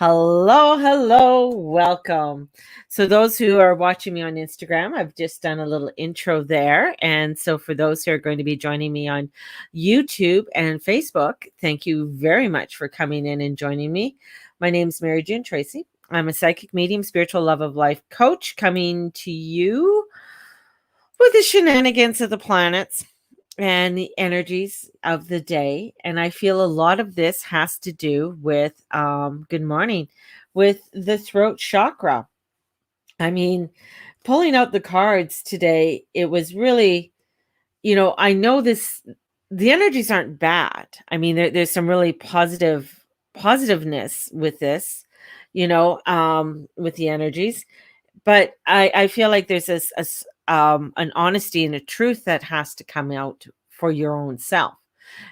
Hello, hello, welcome. So, those who are watching me on Instagram, I've just done a little intro there. And so, for those who are going to be joining me on YouTube and Facebook, thank you very much for coming in and joining me. My name is Mary June Tracy. I'm a psychic medium, spiritual love of life coach coming to you with the shenanigans of the planets and the energies of the day. And I feel a lot of this has to do with, good morning, with the throat chakra. I mean, pulling out the cards today, it was really, I know the energies aren't bad. I mean, there's some really positiveness with this, with the energies. But I feel like there's an honesty and a truth that has to come out for your own self.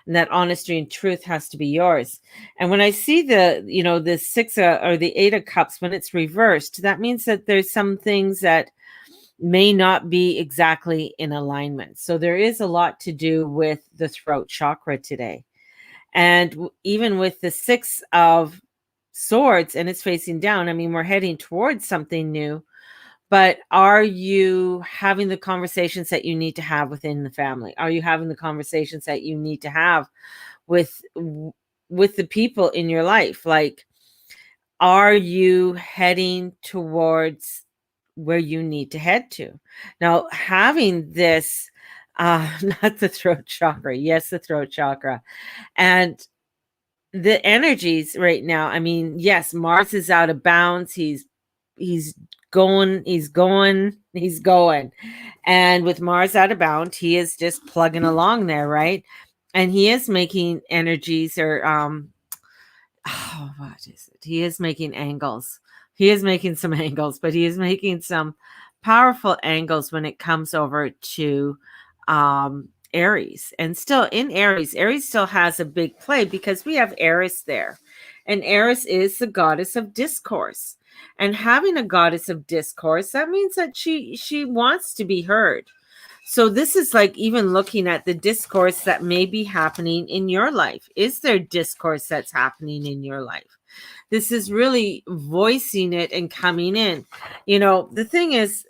And that honesty and truth has to be yours. And when I see the six or the eight of cups, when it's reversed, that means that there's some things that may not be exactly in alignment. So there is a lot to do with the throat chakra today. And even with the six of swords and it's facing down, I mean, we're heading towards something new. But are you having the conversations that you need to have within the family? Are you having the conversations that you need to have with the people in your life? Like, are you heading towards where you need to head to? Now, having this, not the throat chakra, yes, the throat chakra, and the energies right now. I mean, yes, Mars is out of bounds. He's going. And with Mars out of bound, he is just plugging along there, right? And he is making energies or what is it? He is making angles. He is making some angles, but he is making some powerful angles when it comes over to Aries. And still in Aries still has a big play because we have Eris there. And Eris is the goddess of discourse. And having a goddess of discourse, that means that she wants to be heard. So this is like even looking at the discourse that may be happening in your life. Is there discourse that's happening in your life? This is really voicing it and coming in. The thing is,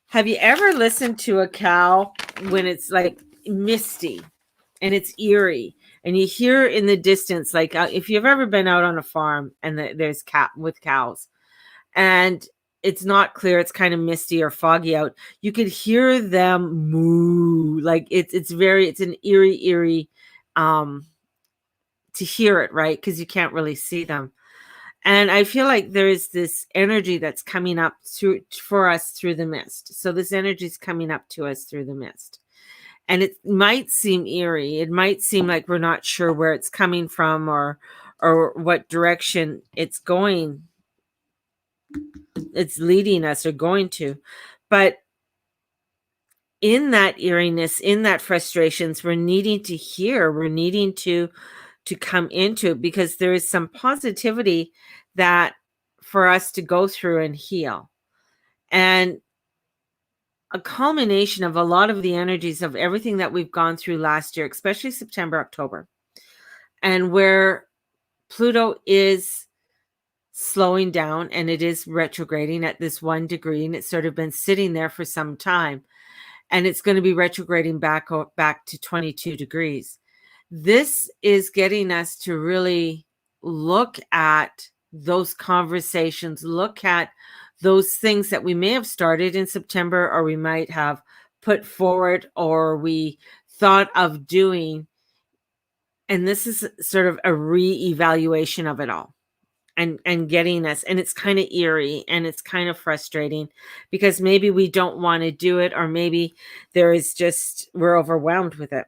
have you ever listened to a cow when it's like misty and it's eerie and you hear in the distance, like if you've ever been out on a farm and there's with cows and it's not clear, it's kind of misty or foggy out, you could hear them moo. Like it's an eerie to hear it, right? Because you can't really see them. And I feel like there is this energy that's coming up for us through the mist. So this energy is coming up to us through the mist. And it might seem eerie. It might seem like we're not sure where it's coming from or what direction it's going. It's leading us or going to. But in that eeriness, in that frustrations, we're needing to hear. We're needing to come into it because there is some positivity that for us to go through and heal. And a culmination of a lot of the energies of everything that we've gone through last year, especially September, October, and where Pluto is slowing down and it is retrograding at this 1 degree, and it's sort of been sitting there for some time, and it's going to be retrograding back to 22 degrees. This is getting us to really look at those conversations, look at those things that we may have started in September or we might have put forward or we thought of doing. And this is sort of a re-evaluation of it all and getting us. And it's kind of eerie and it's kind of frustrating because maybe we don't want to do it, or maybe we're overwhelmed with it.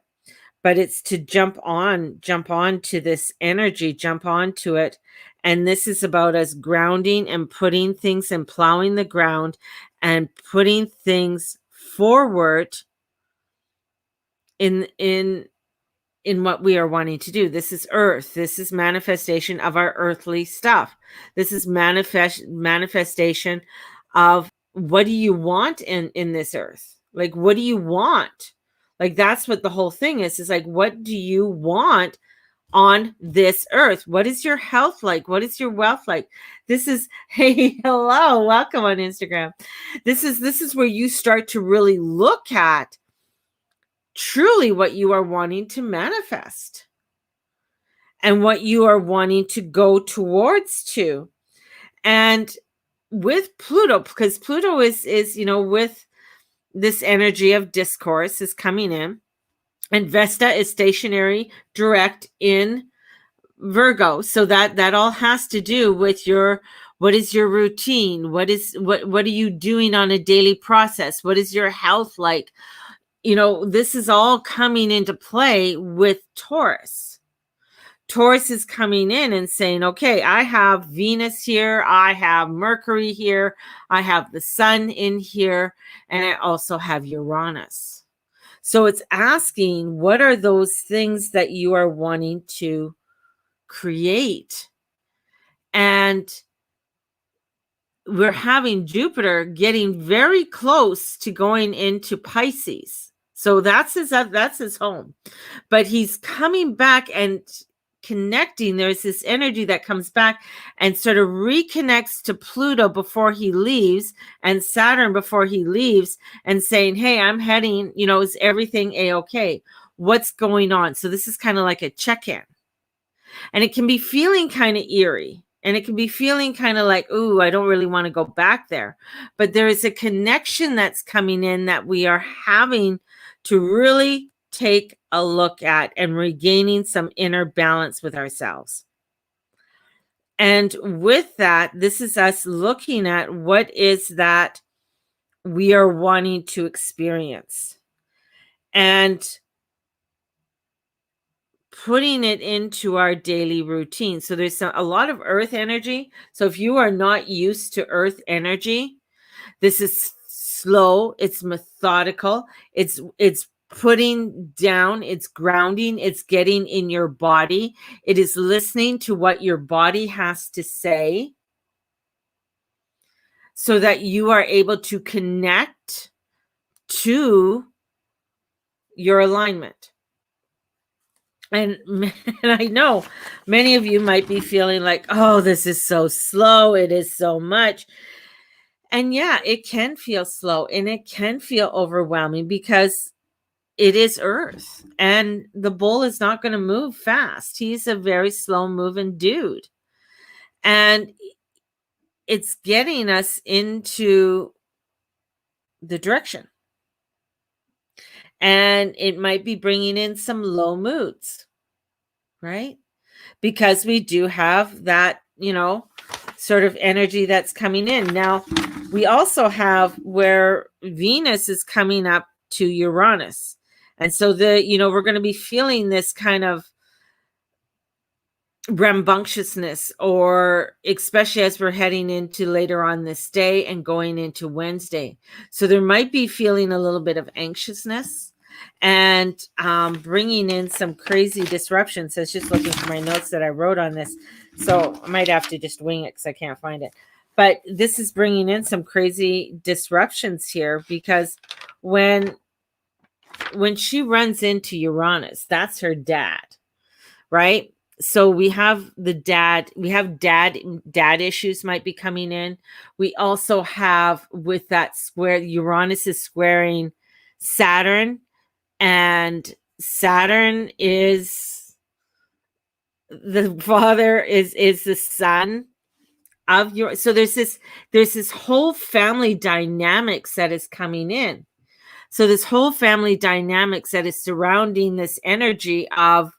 But it's to jump on to this energy, jump onto it. And this is about us grounding and putting things and plowing the ground and putting things forward in what we are wanting to do. This is earth. This is manifestation of our earthly stuff. This is manifestation of what do you want in this earth? Like, what do you want? Like, that's what the whole thing is like, what do you want on this earth? What is your health like? What is your wealth like? This is, hey, hello, welcome on Instagram. This is where you start to really look at truly what you are wanting to manifest and what you are wanting to go towards to. And with Pluto, because Pluto is with this energy of discourse is coming in, and Vesta is stationary direct in Virgo. So that all has to do with what is your routine? What are you doing on a daily process? What is your health like? This is all coming into play with Taurus. Taurus is coming in and saying, okay, I have Venus here, I have Mercury here, I have the sun in here, and I also have Uranus. So it's asking, what are those things that you are wanting to create? And we're having Jupiter getting very close to going into Pisces. So that's his home. But he's coming back and connecting. There's this energy that comes back and sort of reconnects to Pluto before he leaves, and Saturn before he leaves, and saying, hey, I'm heading, is everything a-okay? What's going on? So this is kind of like a check-in. And it can be feeling kind of eerie. And it can be feeling kind of like, ooh, I don't really want to go back there. But there is a connection that's coming in that we are having to really take a look at, and regaining some inner balance with ourselves. And with that, this is us looking at what is that we are wanting to experience and putting it into our daily routine. So there's a lot of earth energy. So if you are not used to earth energy, this is slow, it's methodical, it's putting down, it's grounding, it's getting in your body, it is listening to what your body has to say so that you are able to connect to your alignment. And I know many of you might be feeling like, oh, this is so slow, it is so much. And yeah, it can feel slow and it can feel overwhelming because it is Earth, and the bull is not going to move fast. He's a very slow moving dude. And it's getting us into the direction. And it might be bringing in some low moods, right? Because we do have that, sort of energy that's coming in. Now, we also have where Venus is coming up to Uranus. And so we're going to be feeling this kind of rambunctiousness, or especially as we're heading into later on this day and going into Wednesday. So there might be feeling a little bit of anxiousness and bringing in some crazy disruptions. So I was just looking for my notes that I wrote on this. So I might have to just wing it because I can't find it. But this is bringing in some crazy disruptions here, because when she runs into Uranus, that's her dad, right? So we have dad issues might be coming in. We also have, with that square, Uranus is squaring Saturn, and Saturn is the father, is the son of your, so there's this whole family dynamics that is coming in. So this whole family dynamics that is surrounding this energy of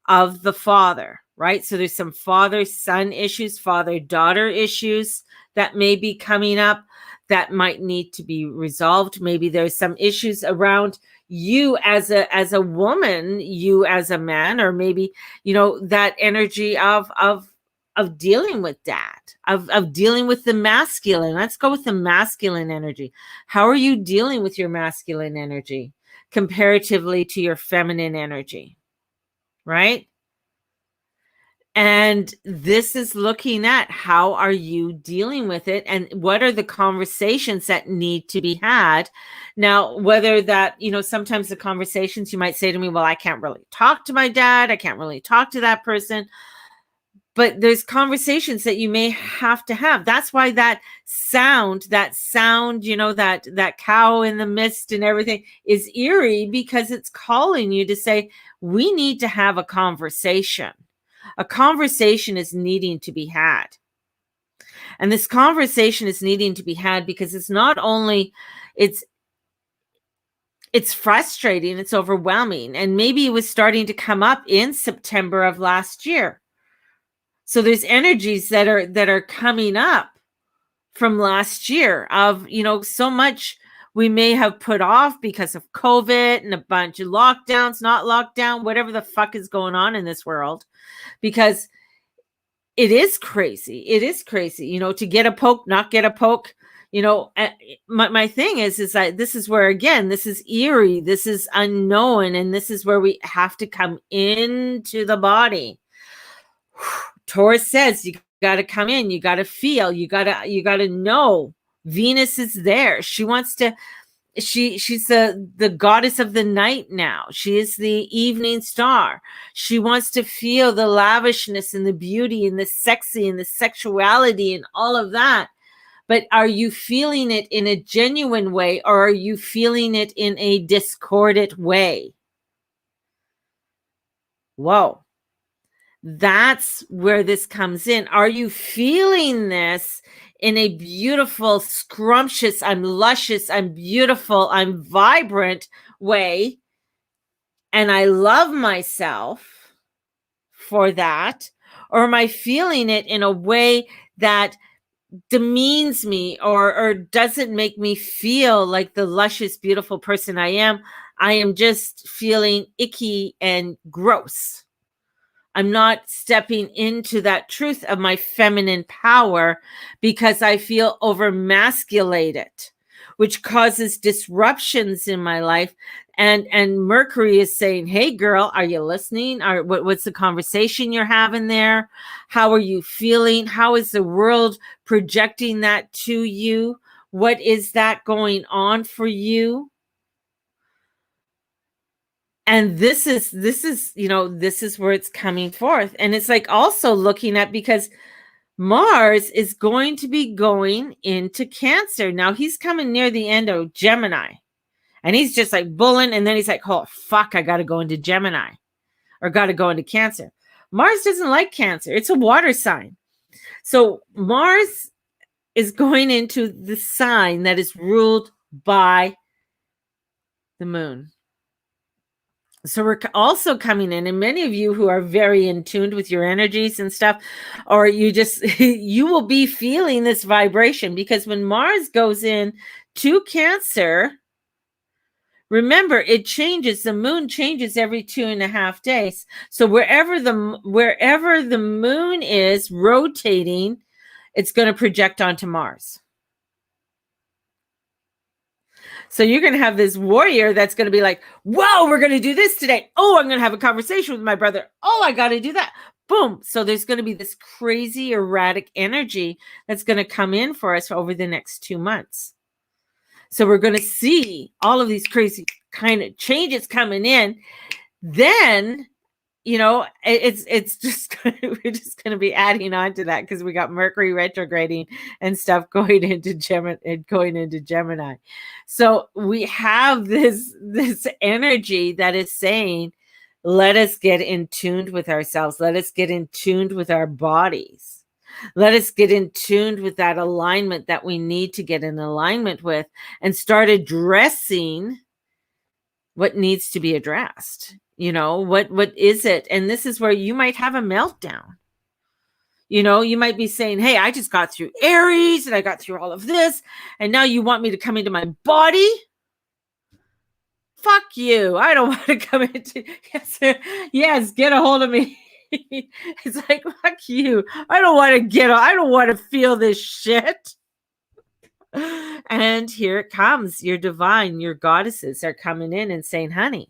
the father, right? So there's some father-son issues, father-daughter issues that may be coming up that might need to be resolved. Maybe there's some issues around you as a woman, you as a man, or maybe, that energy of dealing with dad, of dealing with the masculine. Let's go with the masculine energy. How are you dealing with your masculine energy comparatively to your feminine energy? Right? And this is looking at how are you dealing with it and what are the conversations that need to be had. Now, whether that, sometimes the conversations you might say to me, well, I can't really talk to my dad. I can't really talk to that person. But there's conversations that you may have to have. That's why that sound, that cow in the mist and everything is eerie, because it's calling you to say, we need to have a conversation. A conversation is needing to be had. And this conversation is needing to be had because it's not only, it's frustrating, it's overwhelming. And maybe it was starting to come up in September of last year. So there's energies that are coming up from last year of, so much we may have put off because of COVID and a bunch of lockdowns, not lockdown, whatever the fuck is going on in this world. Because it is crazy. It is crazy, to get a poke, not get a poke. My thing is that this is where, again, this is eerie, this is unknown, and this is where we have to come into the body. Taurus says you got to come in, you got to feel, you got to know. Venus is there. She wants to, she's the goddess of the night now. She is the evening star. She wants to feel the lavishness and the beauty and the sexy and the sexuality and all of that. But are you feeling it in a genuine way, or are you feeling it in a discordant way? Whoa. That's where this comes in. Are you feeling this in a beautiful, scrumptious, I'm luscious, I'm beautiful, I'm vibrant way, and I love myself for that? Or am I feeling it in a way that demeans me or doesn't make me feel like the luscious, beautiful person I am? I am just feeling icky and gross. I'm not stepping into that truth of my feminine power because I feel overmasculated, which causes disruptions in my life. And Mercury is saying, hey, girl, are you listening? What's the conversation you're having there? How are you feeling? How is the world projecting that to you? What is that going on for you? And this is where it's coming forth. And it's like also looking at, because Mars is going to be going into Cancer. Now he's coming near the end of Gemini, and he's just like bulling. And then he's like, oh, fuck, I got to go into Gemini, or got to go into Cancer. Mars doesn't like Cancer. It's a water sign. So Mars is going into the sign that is ruled by the moon. So we're also coming in, and many of you who are very in tune with your energies and stuff, or you just, you will be feeling this vibration, because when Mars goes in to Cancer, remember, it changes. The moon changes every 2.5 days. So wherever the moon is rotating, it's going to project onto Mars. So you're going to have this warrior that's going to be like, whoa, we're going to do this today. Oh, I'm going to have a conversation with my brother. Oh, I got to do that. Boom. So there's going to be this crazy erratic energy that's going to come in for us over the next 2 months. So we're going to see all of these crazy kind of changes coming in. Then, it's just we're just going to be adding on to that, because we got Mercury retrograding and stuff going into Gemini. So we have this energy that is saying, let us get in tuned with ourselves. Let us get in tuned with our bodies. Let us get in tuned with that alignment that we need to get in alignment with, and start addressing what needs to be addressed. What is it? And this is where you might have a meltdown. You might be saying, hey, I just got through Aries and I got through all of this, and now you want me to come into my body? Fuck you. I don't want to come into, yes, get a hold of me. It's like, fuck you. I don't want to feel this shit. And here it comes. Your divine, your goddesses are coming in and saying, honey,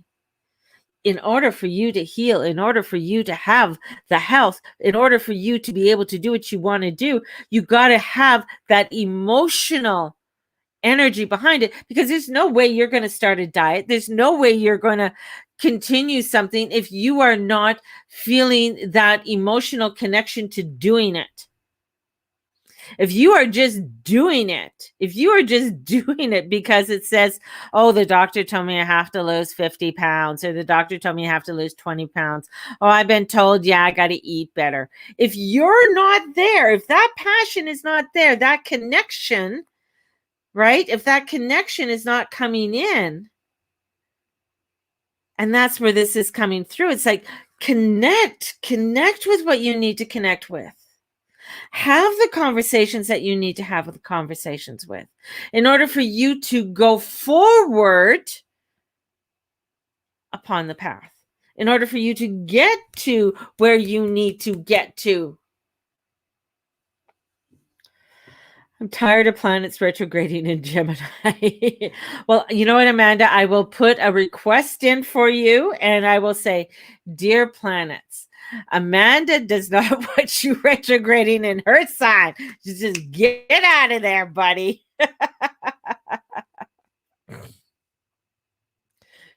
in order for you to heal, in order for you to have the health, in order for you to be able to do what you want to do, you got to have that emotional energy behind it, because there's no way you're going to start a diet. There's no way you're going to continue something if you are not feeling that emotional connection to doing it. If you are just doing it, because it says, oh, the doctor told me I have to lose 50 pounds, or the doctor told me I have to lose 20 pounds. Oh, I've been told, yeah, I got to eat better. If you're not there, if that passion is not there, that connection, right? If that connection is not coming in, and that's where this is coming through. It's like, connect with what you need to connect with. Have the conversations that you need to have with conversations with, in order for you to go forward upon the path, in order for you to get to where you need to get to. I'm tired of planets retrograding in Gemini. Well, you know what, Amanda? I will put a request in for you, and I will say, dear planets, Amanda does not want you retrograding in her sign. Just get out of there, buddy.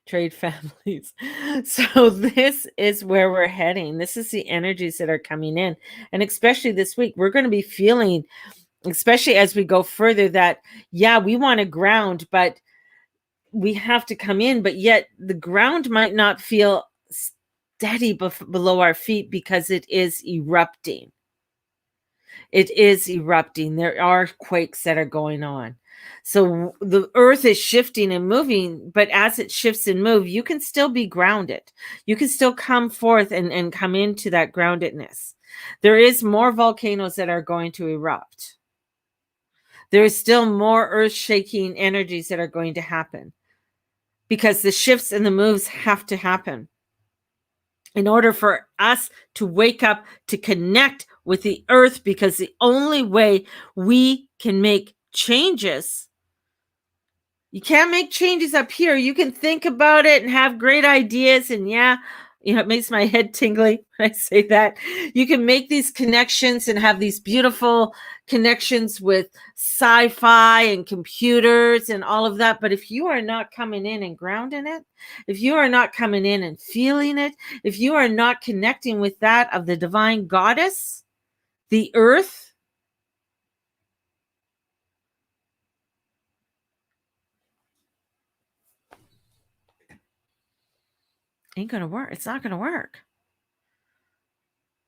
Trade families. So this is where we're heading. This is the energies that are coming in. And especially this week, we're going to be feeling, especially as we go further, that, yeah, we want to ground, but we have to come in, but yet the ground might not feel steady below our feet, because it is erupting. There are quakes that are going on. So the earth is shifting and moving, but as it shifts and moves, you can still be grounded. You can still come forth and come into that groundedness. There is more volcanoes that are going to erupt. There is still more earth-shaking energies that are going to happen, because the shifts and the moves have to happen in order for us to wake up, to connect with the earth, because the only way we can make changes, you can't make changes up here. You can think about it and have great ideas, and yeah, it makes my head tingly when I say that. You can make these connections and have these beautiful connections with sci-fi and computers and all of that. But if you are not coming in and grounding it, if you are not coming in and feeling it, if you are not connecting with that of the divine goddess, the earth, ain't going to work. It's not going to work.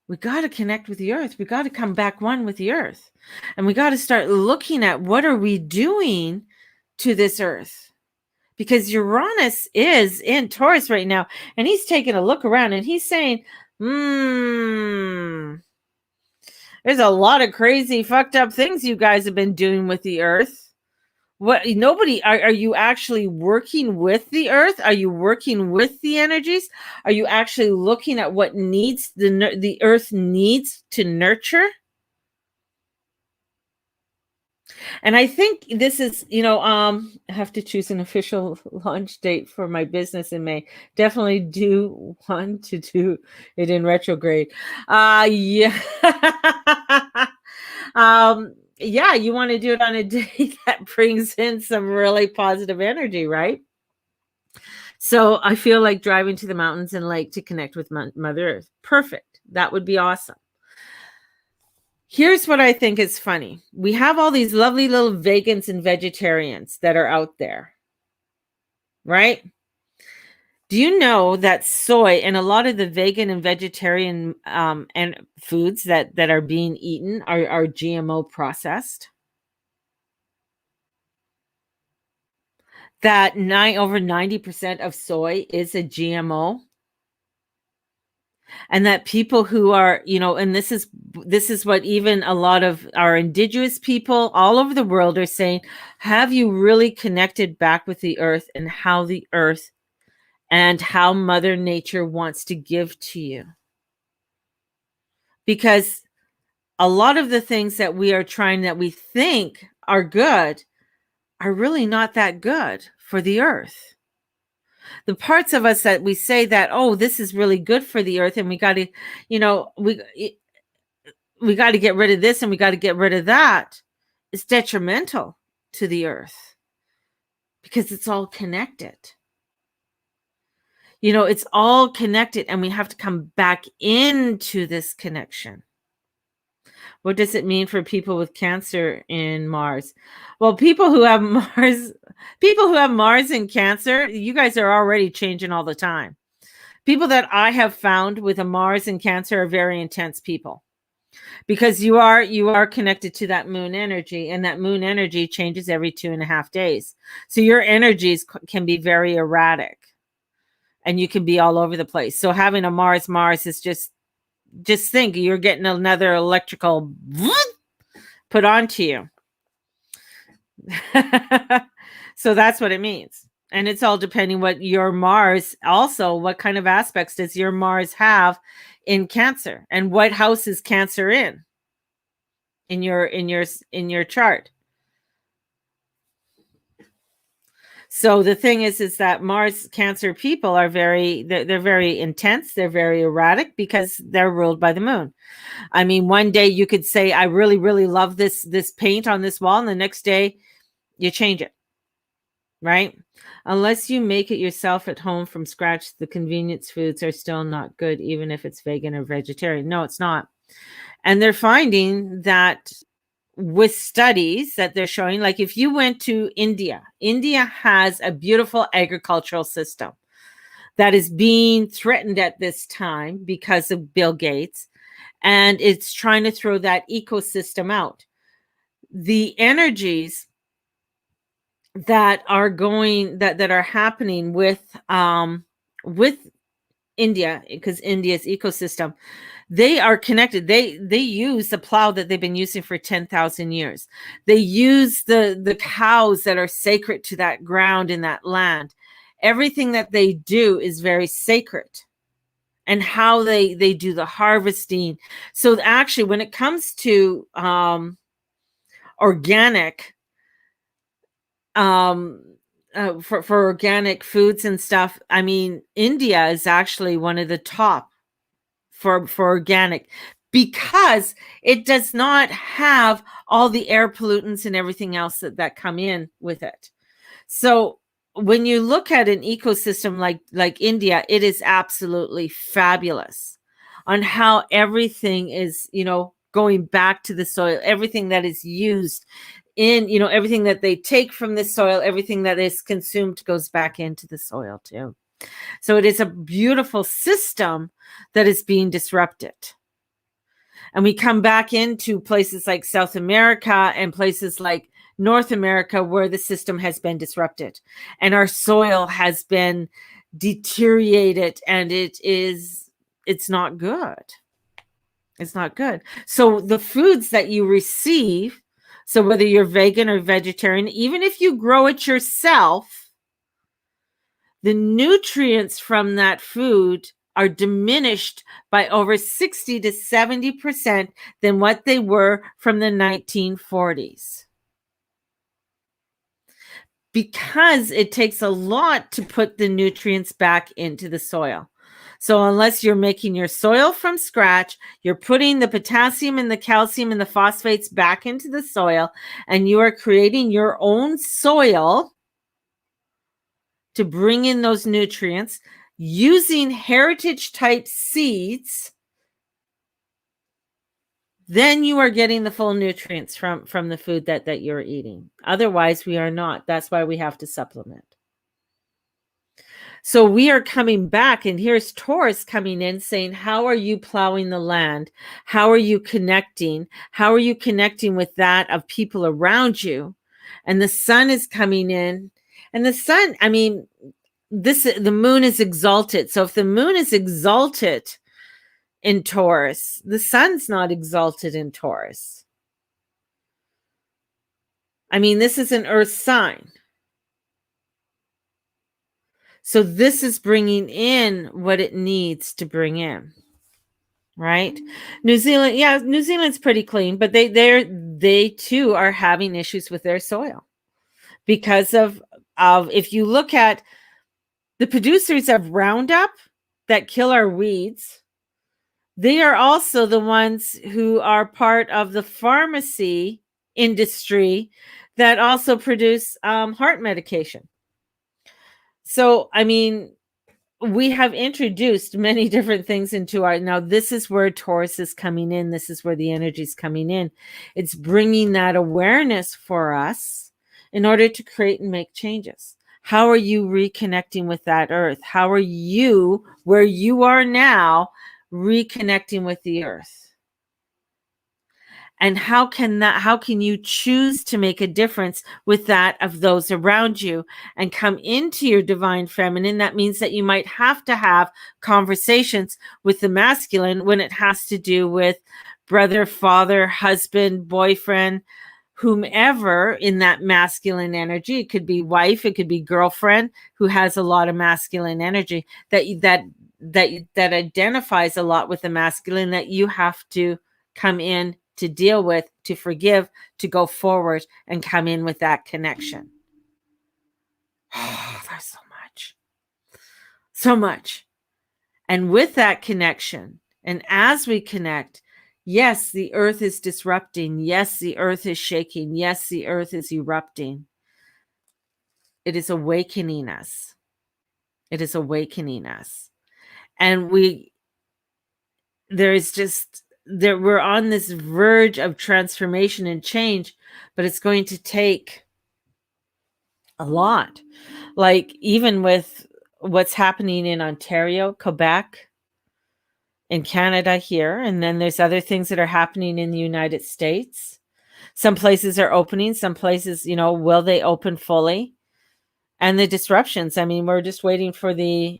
We got to connect with the earth. We got to come back one with the earth. And we got to start looking at, what are we doing to this earth? Because Uranus is in Taurus right now, and he's taking a look around and he's saying, there's a lot of crazy, fucked up things you guys have been doing with the earth. What, nobody, are you actually working with the earth? Are you working with the energies? Are you actually looking at what needs the earth needs to nurture? And I think this is, I have to choose an official launch date for my business in May. Definitely do want to do it in retrograde. Yeah. Yeah, you want to do it on a day that brings in some really positive energy, right? So I feel like driving to the mountains and lake to connect with Mother Earth. Perfect. That would be awesome. Here's what I think is funny. We have all these lovely little vegans and vegetarians that are out there, right? Do you know that soy and a lot of the vegan and vegetarian and foods that are being eaten are GMO processed? That over 90% of soy is a GMO? And that people who are, and this is what even a lot of our indigenous people all over the world are saying, have you really connected back with the earth and how the earth and how Mother Nature wants to give to you? Because a lot of the things that we are trying, that we think are good, are really not that good for the earth. The parts of us that we say that, oh, this is really good for the earth, and we got to, we got to get rid of this and we got to get rid of that, is detrimental to the earth because it's all connected. It's all connected, and we have to come back into this connection. What does it mean for people with cancer in Mars? Well, people who have Mars and cancer, you guys are already changing all the time. People that I have found with a Mars and cancer are very intense people, because you are connected to that moon energy, and that moon energy changes every 2.5 days. So your energies can be very erratic, and you can be all over the place. So having a Mars is just think you're getting another electrical put onto you. So that's what it means. And it's all depending what your Mars, also what kind of aspects does your Mars have in Cancer, and what house is Cancer in your chart. So the thing is that Mars Cancer people are they're very intense. They're very erratic because they're ruled by the moon. I mean, one day you could say, I really, really love this paint on this wall. And the next day you change it, right? Unless you make it yourself at home from scratch, the convenience foods are still not good, even if it's vegan or vegetarian. No, it's not. And they're finding that with studies that they're showing, like if you went to India has a beautiful agricultural system that is being threatened at this time because of Bill Gates, and it's trying to throw that ecosystem out. The energies that are going that are happening with India, because India's ecosystem, they are connected. They use the plow that they've been using for 10,000 years. They use the cows that are sacred to that ground in that land. Everything that they do is very sacred, and how they do the harvesting. So actually, when it comes to organic, for organic foods and stuff, I mean, India is actually one of the top for organic, because it does not have all the air pollutants and everything else that come in with it. So when you look at an ecosystem like India, it is absolutely fabulous on how everything is, going back to the soil, everything that is used in, everything that they take from the soil, everything that is consumed goes back into the soil too. So it is a beautiful system that is being disrupted. And we come back into places like South America and places like North America, where the system has been disrupted and our soil has been deteriorated, and it's not good. It's not good. So the foods that you receive, so whether you're vegan or vegetarian, even if you grow it yourself, the nutrients from that food are diminished by over 60 to 70% than what they were from the 1940s. Because it takes a lot to put the nutrients back into the soil. So unless you're making your soil from scratch, you're putting the potassium and the calcium and the phosphates back into the soil, and you are creating your own soil to bring in those nutrients using heritage type seeds, then you are getting the full nutrients from the food that you're eating. Otherwise, we are not. That's why we have to supplement. So we are coming back, and here's Taurus coming in saying, how are you plowing the land? How are you connecting? How are you connecting with that of people around you? And the sun is coming in. And the sun, I mean, the moon is exalted. So if the moon is exalted in Taurus, the sun's not exalted in Taurus. I mean, this is an earth sign. So this is bringing in what it needs to bring in, right? New Zealand's pretty clean, but they too are having issues with their soil because of if you look at The producers of Roundup that kill our weeds, they are also the ones who are part of the pharmacy industry that also produce heart medication. So, I mean, we have introduced many different things into our, now this is where Taurus is coming in. This is where the energy is coming in. It's bringing that awareness for us in order to create and make changes. How are you reconnecting with that earth? How are you, where you are now, reconnecting with the earth? And how can you choose to make a difference with that of those around you and come into your divine feminine? That means that you might have to have conversations with the masculine when it has to do with brother, father, husband, boyfriend, whomever in that masculine energy. It could be wife, it could be girlfriend who has a lot of masculine energy that identifies a lot with the masculine, that you have to come in to deal with, to forgive, to go forward and come in with that connection. Oh, there's so much. And with that connection, and as we connect, yes, the earth is disrupting. Yes, the earth is shaking. Yes, the earth is erupting. It is awakening us. It is awakening us. And we're on this verge of transformation and change, but it's going to take a lot. Like even with what's happening in Ontario, Quebec, in Canada here, and then there's other things that are happening in the United States. Some places are opening, some places, will they open fully? And the disruptions. I mean, we're just waiting for the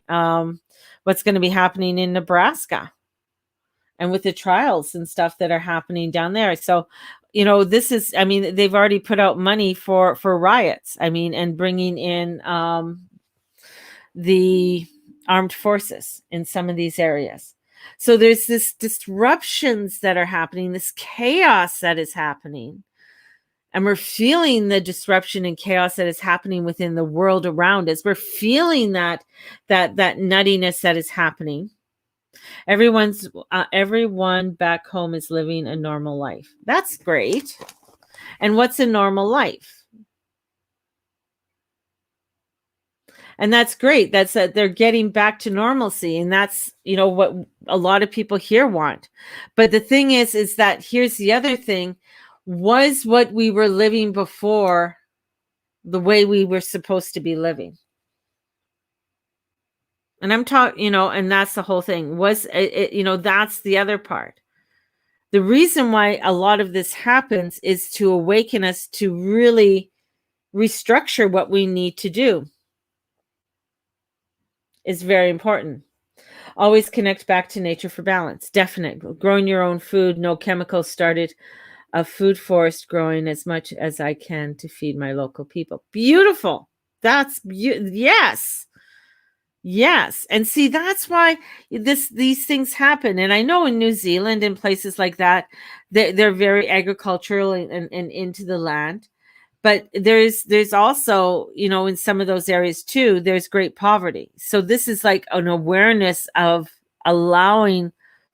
what's going to be happening in Nebraska, and with the trials and stuff that are happening down there. So, this is, I mean, they've already put out money for riots. I mean, and bringing in the armed forces in some of these areas. So there's this disruptions that are happening, this chaos that is happening. And we're feeling the disruption and chaos that is happening within the world around us. We're feeling that nuttiness that is happening. Everyone back home is living a normal life. That's great. And what's a normal life? And that's great. That's that they're getting back to normalcy. And that's, what a lot of people here want. But the thing is that here's the other thing. Was what we were living before the way we were supposed to be living? And I'm talking, and that's the whole thing. Was it, that's the other part. The reason why a lot of this happens is to awaken us to really restructure what we need to do. Is very important. Always connect back to nature for balance. Definitely. Growing your own food, no chemicals, started a food forest, growing as much as I can to feed my local people. Beautiful. That's yes. Yes. And see, that's why these things happen. And I know in New Zealand and places like that, they're very agricultural and into the land. But there's also, in some of those areas too, there's great poverty. So this is like an awareness of allowing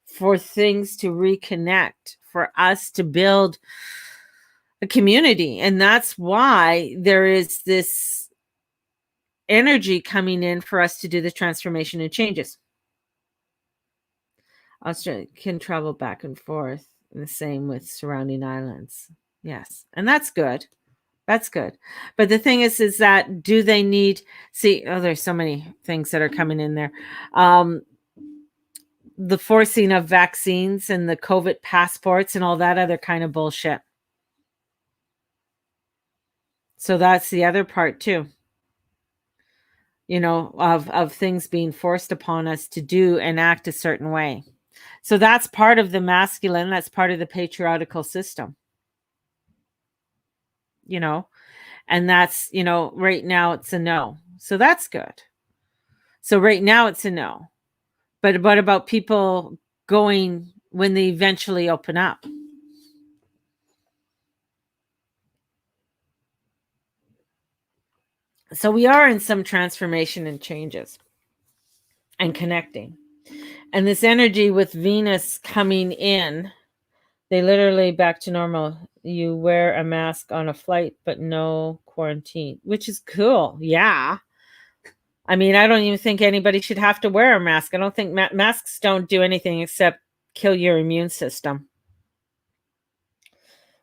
for things to reconnect, for us to build a community. And that's why there is this energy coming in for us to do the transformation and changes. Australia can travel back and forth, and the same with surrounding islands. Yes. And that's good. That's good. But the thing is that do they need, there's so many things that are coming in there. The forcing of vaccines and the COVID passports and all that other kind of bullshit. So that's the other part too. Of things being forced upon us to do and act a certain way. So that's part of the masculine, that's part of the patriarchal system. And that's, right now it's a no. So that's good. So right now it's a no. But what about people going when they eventually open up? So we are in some transformation and changes and connecting. And this energy with Venus coming in, they literally back to normal. You wear a mask on a flight, but no quarantine, which is cool. Yeah. I mean, I don't even think anybody should have to wear a mask. I don't think masks don't do anything except kill your immune system.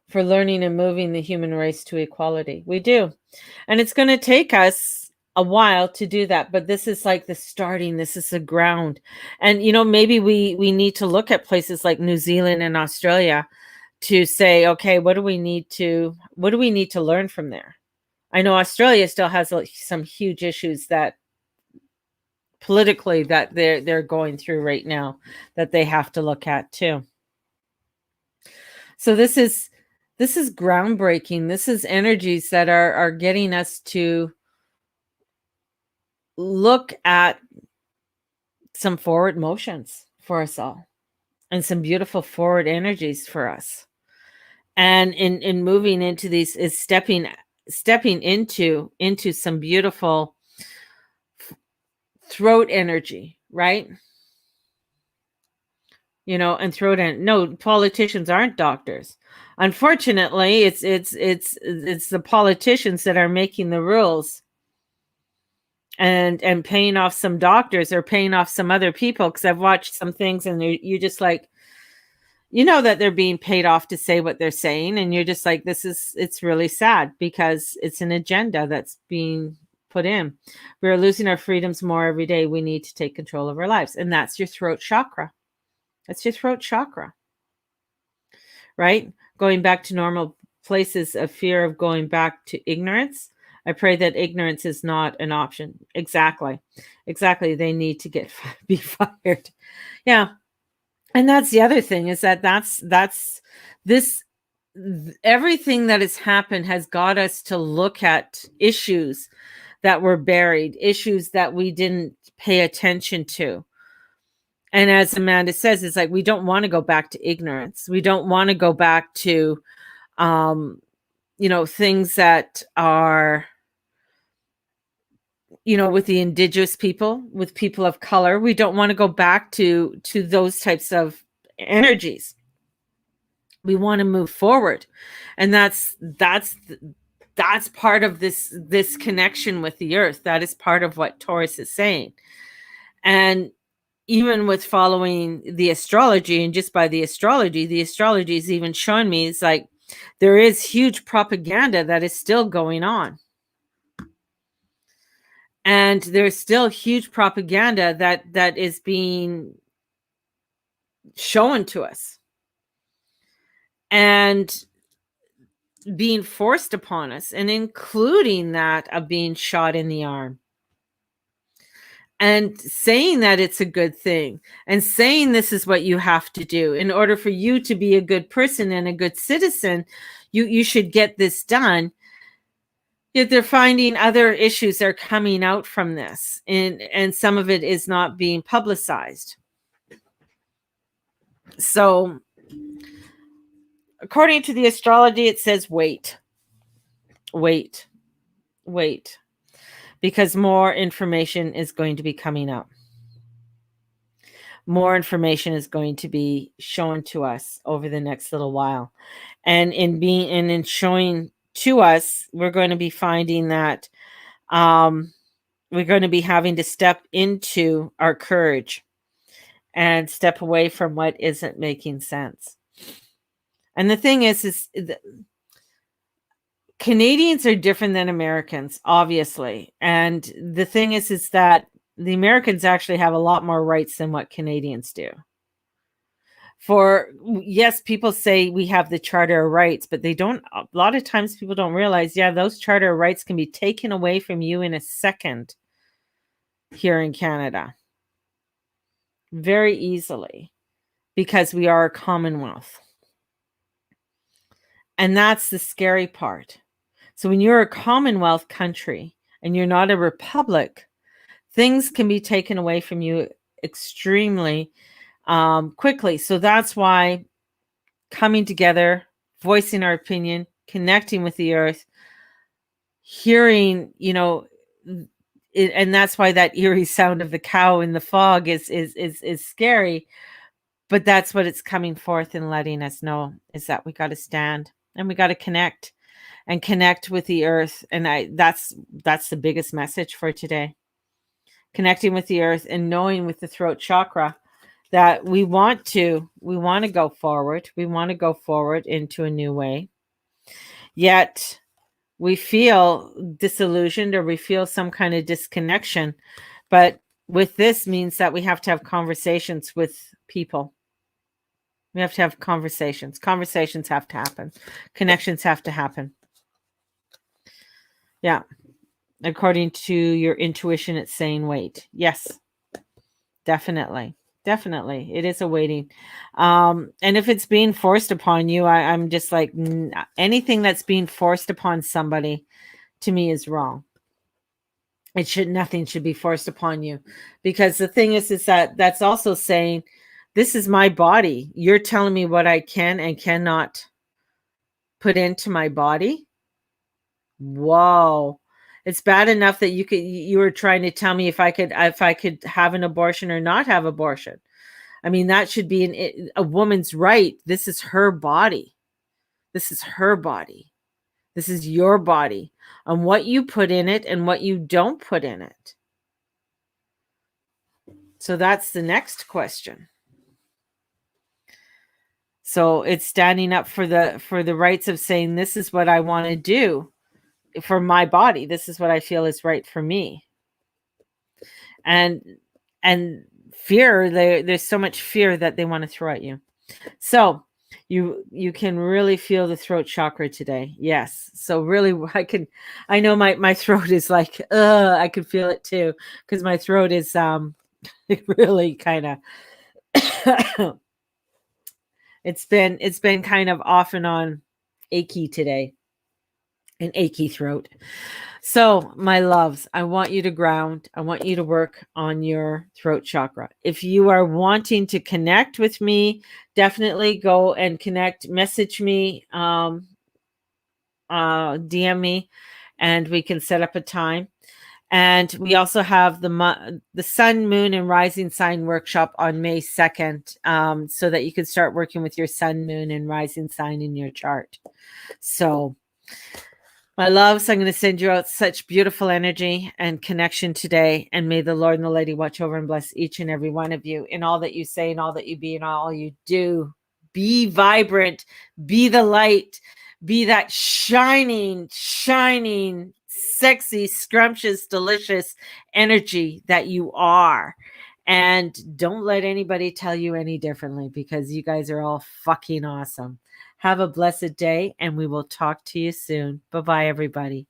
For learning and moving the human race to equality. We do. And it's going to take us a while to do that, but this is like the starting, this is the ground. And maybe we need to look at places like New Zealand and Australia to say, okay, what do we need to learn from there? I know Australia still has some huge issues that politically that they're going through right now that they have to look at too. So this is groundbreaking. This is energies that are getting us to look at some forward motions for us all and some beautiful forward energies for us. And in moving into these is stepping into some beautiful throat energy, right? And throat no, politicians aren't doctors. Unfortunately, it's the politicians that are making the rules and paying off some doctors or paying off some other people, because I've watched some things and you're just like, that they're being paid off to say what they're saying, and you're just like, it's really sad because it's an agenda that's being put in. We're losing our freedoms more every day. We need to take control of our lives, and that's your throat chakra. That's your throat chakra, right? Going back to normal places of fear of going back to ignorance. I pray that ignorance is not an option. Exactly. They need to be fired. Yeah. And that's the other thing, is that's this, everything that has happened has got us to look at issues that were buried, issues that we didn't pay attention to. And as Amanda says, it's like, we don't want to go back to ignorance. We don't want to go back to, things that are, with the indigenous people, with people of color. We don't want to go back to those types of energies. We want to move forward. And that's part of this connection with the earth. That is part of what Taurus is saying. And even with following the astrology, and just by the astrology is even showing me, it's like there is huge propaganda that is still going on. And there's still huge propaganda that is being shown to us and being forced upon us, and including that of being shot in the arm. And saying that it's a good thing, and saying this is what you have to do in order for you to be a good person and a good citizen. You should get this done. Yet they're finding other issues are coming out from this, and some of it is not being publicized. So according to the astrology, it says wait, because more information is going to be coming up. More information is going to be shown to us over the next little while. And in showing to us, we're going to be finding that we're going to be having to step into our courage and step away from what isn't making sense. And the thing is Canadians are different than Americans, obviously. And the thing is that the Americans actually have a lot more rights than what Canadians do. Yes, people say we have the Charter of Rights, but they don't. A lot of times people don't realize, those Charter of Rights can be taken away from you in a second here in Canada. Very easily, because we are a Commonwealth. And that's the scary part. So when you're a Commonwealth country and you're not a republic, things can be taken away from you extremely quickly. So that's why coming together, voicing our opinion, connecting with the earth, hearing, and that's why that eerie sound of the cow in the fog is scary. But that's what it's coming forth and letting us know, is that we got to stand and we got to connect and connect with the earth. And that's the biggest message for today. Connecting with the earth and knowing with the throat chakra that we want to go forward. We want to go forward into a new way. Yet we feel disillusioned, or we feel some kind of disconnection. But with this means that we have to have conversations with people. We have to have conversations. Conversations have to happen. Connections have to happen. Yeah. According to your intuition, it's saying wait. Yes. Definitely. Definitely. It is a waiting. And if it's being forced upon you, I'm just like, anything that's being forced upon somebody, to me, is wrong. Nothing should be forced upon you, because the thing is that that's also saying, this is my body. You're telling me what I can and cannot put into my body. Whoa. It's bad enough that you were trying to tell me if I could have an abortion or not have abortion. I mean, that should be a woman's right. This is her body. This is her body. This is your body, and what you put in it and what you don't put in it. So that's the next question. So it's standing up for the rights of saying, this is what I want to do for my body. This is what I feel is right for me. And fear, there's so much fear that they want to throw at you. So you can really feel the throat chakra today. Yes. So really, I know my throat is like, I could feel it too, because my throat is really kind of it's been kind of off and on achy today. An achy throat. So, my loves, I want you to ground. I want you to work on your throat chakra. If you are wanting to connect with me, definitely go and connect. Message me, DM me, and we can set up a time. And we also have the Sun, Moon, and Rising Sign workshop on May 2nd, so that you can start working with your Sun, Moon, and Rising Sign in your chart. So, my loves, I'm going to send you out such beautiful energy and connection today. And may the Lord and the Lady watch over and bless each and every one of you in all that you say and all that you be and all you do. Be vibrant. Be the light. Be that shining, sexy, scrumptious, delicious energy that you are. And don't let anybody tell you any differently, because you guys are all fucking awesome. Have a blessed day, and we will talk to you soon. Bye-bye, everybody.